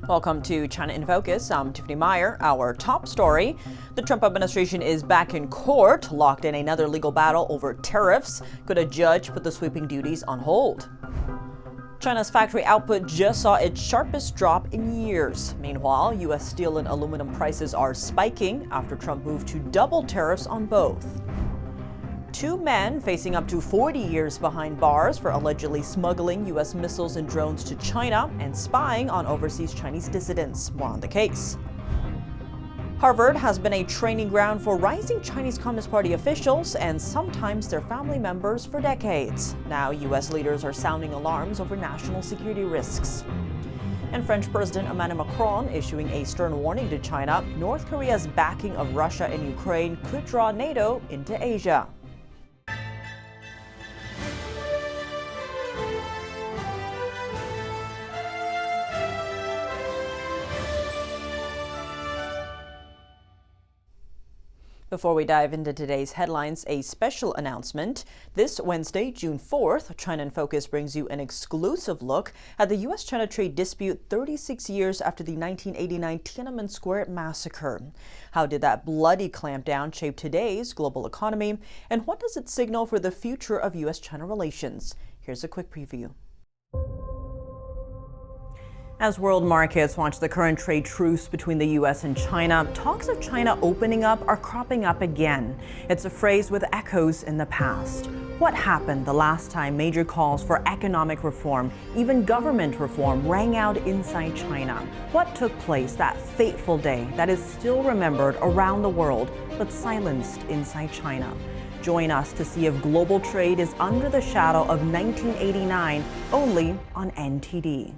Welcome to China in Focus. I'm Tiffany Meyer. Our top story: the Trump administration is back in court, locked in another legal battle over tariffs. Could a judge put the sweeping duties on hold? China's factory output just saw its sharpest drop in years. Meanwhile, U.S. steel and aluminum prices are spiking after Trump moved to double tariffs on both. Two men facing up to 40 years behind bars for allegedly smuggling U.S. missiles and drones to China and spying on overseas Chinese dissidents. More on the case. Harvard has been a training ground for rising Chinese Communist Party officials and sometimes their family members for decades. Now, U.S. leaders are sounding alarms over national security risks. And French President Emmanuel Macron issuing a stern warning to China: North Korea's backing of Russia and Ukraine could draw NATO into Asia. Before we dive into today's headlines, a special announcement. This Wednesday, June 4th, China in Focus brings you an exclusive look at the U.S.-China trade dispute 36 years after the 1989 Tiananmen Square massacre. How did that bloody clampdown shape today's global economy, and what does it signal for the future of U.S.-China relations? Here's a quick preview. As world markets watch the current trade truce between the U.S. and China, talks of China opening up are cropping up again. It's a phrase with echoes in the past. What happened the last time major calls for economic reform, even government reform, rang out inside China? What took place that fateful day that is still remembered around the world but silenced inside China? Join us to see if global trade is under the shadow of 1989 only on NTD.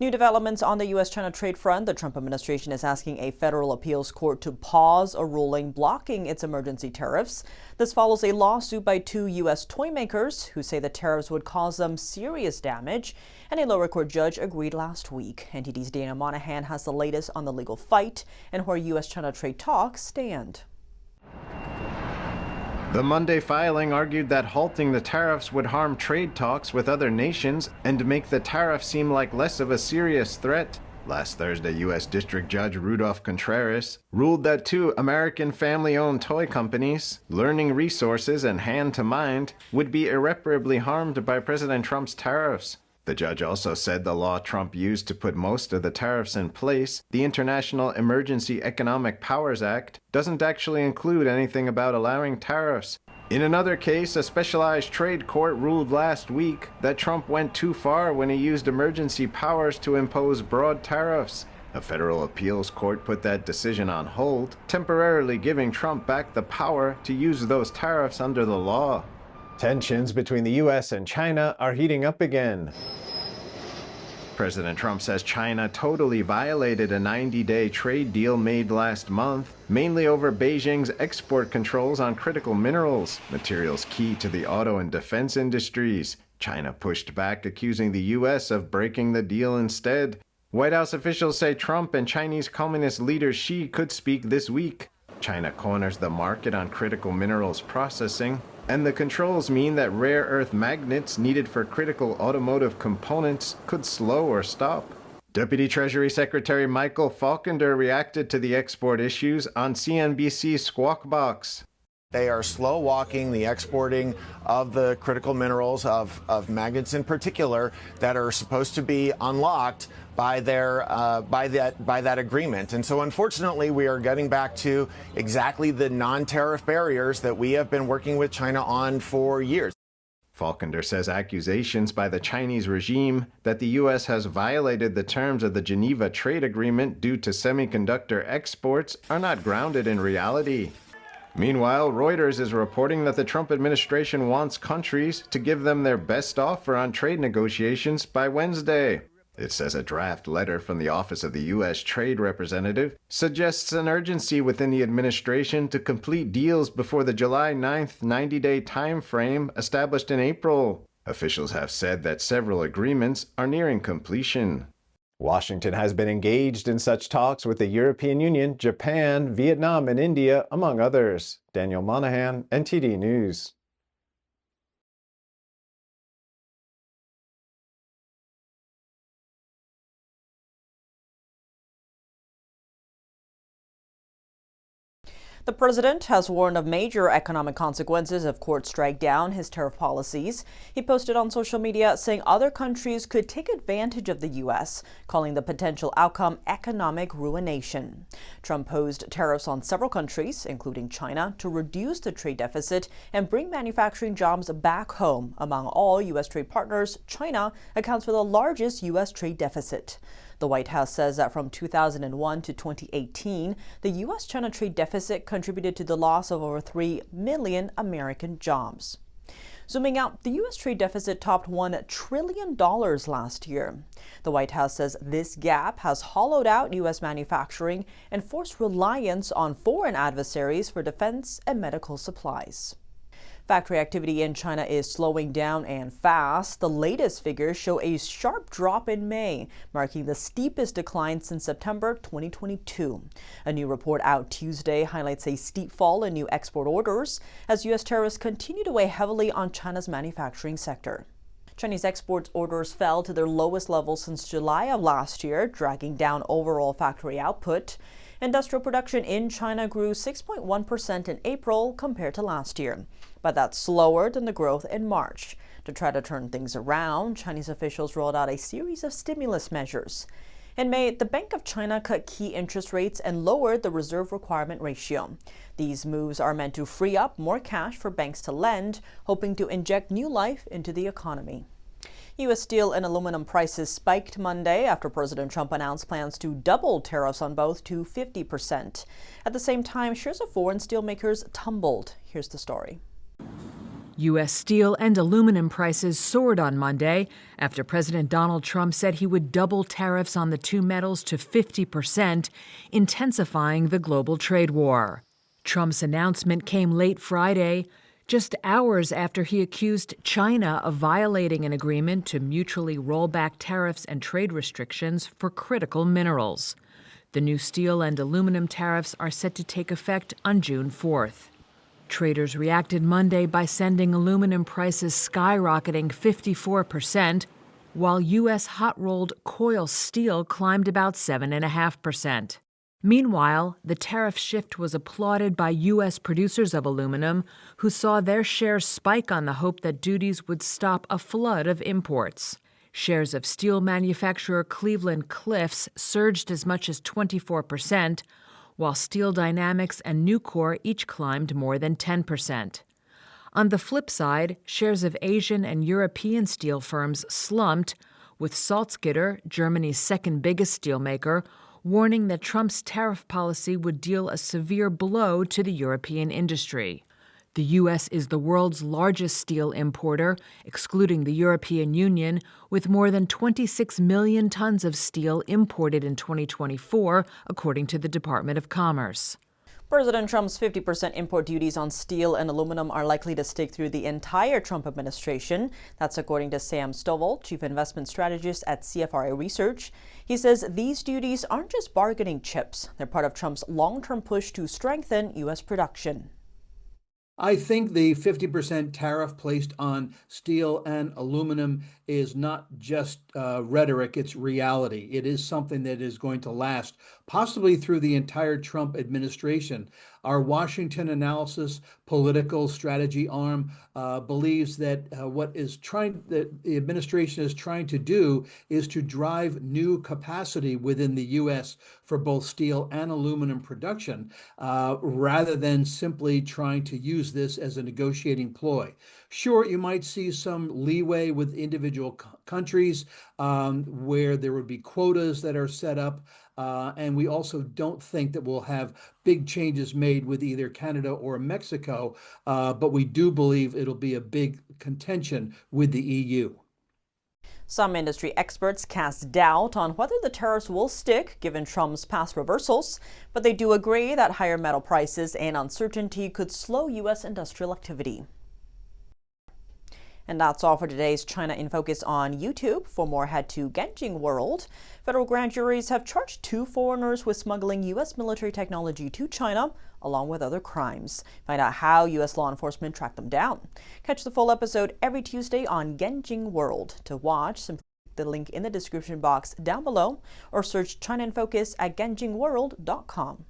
New developments on the U.S.-China trade front. The Trump administration is asking a federal appeals court to pause a ruling blocking its emergency tariffs. This follows a lawsuit by two U.S. toy makers who say the tariffs would cause them serious damage, and a lower court judge agreed last week. NTD's Dana Monahan has the latest on the legal fight and where U.S.-China trade talks stand. The Monday filing argued that halting the tariffs would harm trade talks with other nations and make the tariff seem like less of a serious threat. Last Thursday, U.S. District Judge Rudolph Contreras ruled that two American family-owned toy companies, Learning Resources and Hand to Mind, would be irreparably harmed by President Trump's tariffs. The judge also said the law Trump used to put most of the tariffs in place, the International Emergency Economic Powers Act, doesn't actually include anything about allowing tariffs. In another case, a specialized trade court ruled last week that Trump went too far when he used emergency powers to impose broad tariffs. A federal appeals court put that decision on hold, temporarily giving Trump back the power to use those tariffs under the law. Tensions between the U.S. and China are heating up again. President Trump says China totally violated a 90-day trade deal made last month, mainly over Beijing's export controls on critical minerals, materials key to the auto and defense industries. China pushed back, accusing the U.S. of breaking the deal instead. White House officials say Trump and Chinese Communist leader Xi could speak this week. China corners the market on critical minerals processing, and the controls mean that rare earth magnets needed for critical automotive components could slow or stop. Deputy Treasury Secretary Michael Falkender reacted to the export issues on CNBC's Squawk Box. They are slow walking the exporting of the critical minerals, of magnets in particular, that are supposed to be unlocked by that agreement. And so unfortunately, we are getting back to exactly the non-tariff barriers that we have been working with China on for years. Falkender says accusations by the Chinese regime that the U.S. has violated the terms of the Geneva Trade Agreement due to semiconductor exports are not grounded in reality. Meanwhile, Reuters is reporting that the Trump administration wants countries to give them their best offer on trade negotiations by Wednesday. It says a draft letter from the Office of the U.S. Trade Representative suggests an urgency within the administration to complete deals before the July 9th 90-day time frame established in April. Officials have said that several agreements are nearing completion. Washington has been engaged in such talks with the European Union, Japan, Vietnam, and India, among others. Daniel Monahan, NTD News. The president has warned of major economic consequences if courts strike down his tariff policies. He posted on social media saying other countries could take advantage of the U.S., calling the potential outcome economic ruination. Trump posed tariffs on several countries, including China, to reduce the trade deficit and bring manufacturing jobs back home. Among all U.S. trade partners, China accounts for the largest U.S. trade deficit. The White House says that from 2001 to 2018, the U.S.-China trade deficit contributed to the loss of over 3 million American jobs. Zooming out, the U.S. trade deficit topped $1 trillion last year. The White House says this gap has hollowed out U.S. manufacturing and forced reliance on foreign adversaries for defense and medical supplies. Factory activity in China is slowing down and fast. The latest figures show a sharp drop in May, marking the steepest decline since September 2022. A new report out Tuesday highlights a steep fall in new export orders as U.S. tariffs continue to weigh heavily on China's manufacturing sector. Chinese export orders fell to their lowest level since July of last year, dragging down overall factory output. Industrial production in China grew 6.1% in April compared to last year, but that's slower than the growth in March. To try to turn things around, Chinese officials rolled out a series of stimulus measures. In May, the Bank of China cut key interest rates and lowered the reserve requirement ratio. These moves are meant to free up more cash for banks to lend, hoping to inject new life into the economy. U.S. steel and aluminum prices spiked Monday after President Trump announced plans to double tariffs on both to 50%. At the same time, shares of foreign steelmakers tumbled. Here's the story. U.S. steel and aluminum prices soared on Monday after President Donald Trump said he would double tariffs on the two metals to 50%, intensifying the global trade war. Trump's announcement came late Friday, just hours after he accused China of violating an agreement to mutually roll back tariffs and trade restrictions for critical minerals. The new steel and aluminum tariffs are set to take effect on June 4th. Traders reacted Monday by sending aluminum prices skyrocketing 54%, while U.S. hot-rolled coil steel climbed about 7.5%. Meanwhile, the tariff shift was applauded by U.S. producers of aluminum, who saw their shares spike on the hope that duties would stop a flood of imports. Shares of steel manufacturer Cleveland-Cliffs surged as much as 24%, while Steel Dynamics and Nucor each climbed more than 10%. On the flip side, shares of Asian and European steel firms slumped, with Salzgitter, Germany's second biggest steelmaker, warning that Trump's tariff policy would deal a severe blow to the European industry. The U.S. is the world's largest steel importer, excluding the European Union, with more than 26 million tons of steel imported in 2024, according to the Department of Commerce. President Trump's 50% import duties on steel and aluminum are likely to stick through the entire Trump administration. That's according to Sam Stovall, chief investment strategist at CFRA Research. He says these duties aren't just bargaining chips. They're part of Trump's long-term push to strengthen U.S. production. I think the 50% tariff placed on steel and aluminum is not just rhetoric, it's reality. It is something that is going to last, possibly through the entire Trump administration. Our Washington analysis political strategy arm believes that the administration is trying to do is to drive new capacity within the U.S. for both steel and aluminum production, rather than simply trying to use this as a negotiating ploy. Sure, you might see some leeway with individual countries where there would be quotas that are set up. And we also don't think that we'll have big changes made with either Canada or Mexico, but we do believe it'll be a big contention with the EU. Some industry experts cast doubt on whether the tariffs will stick given Trump's past reversals, but they do agree that higher metal prices and uncertainty could slow U.S. industrial activity. And that's all for today's China in Focus on YouTube. For more, head to Genjing World. Federal grand juries have charged 2 foreigners with smuggling U.S. military technology to China, along with other crimes. Find out how U.S. law enforcement tracked them down. Catch the full episode every Tuesday on Genjing World. To watch, simply click the link in the description box down below or search China in Focus at genjingworld.com.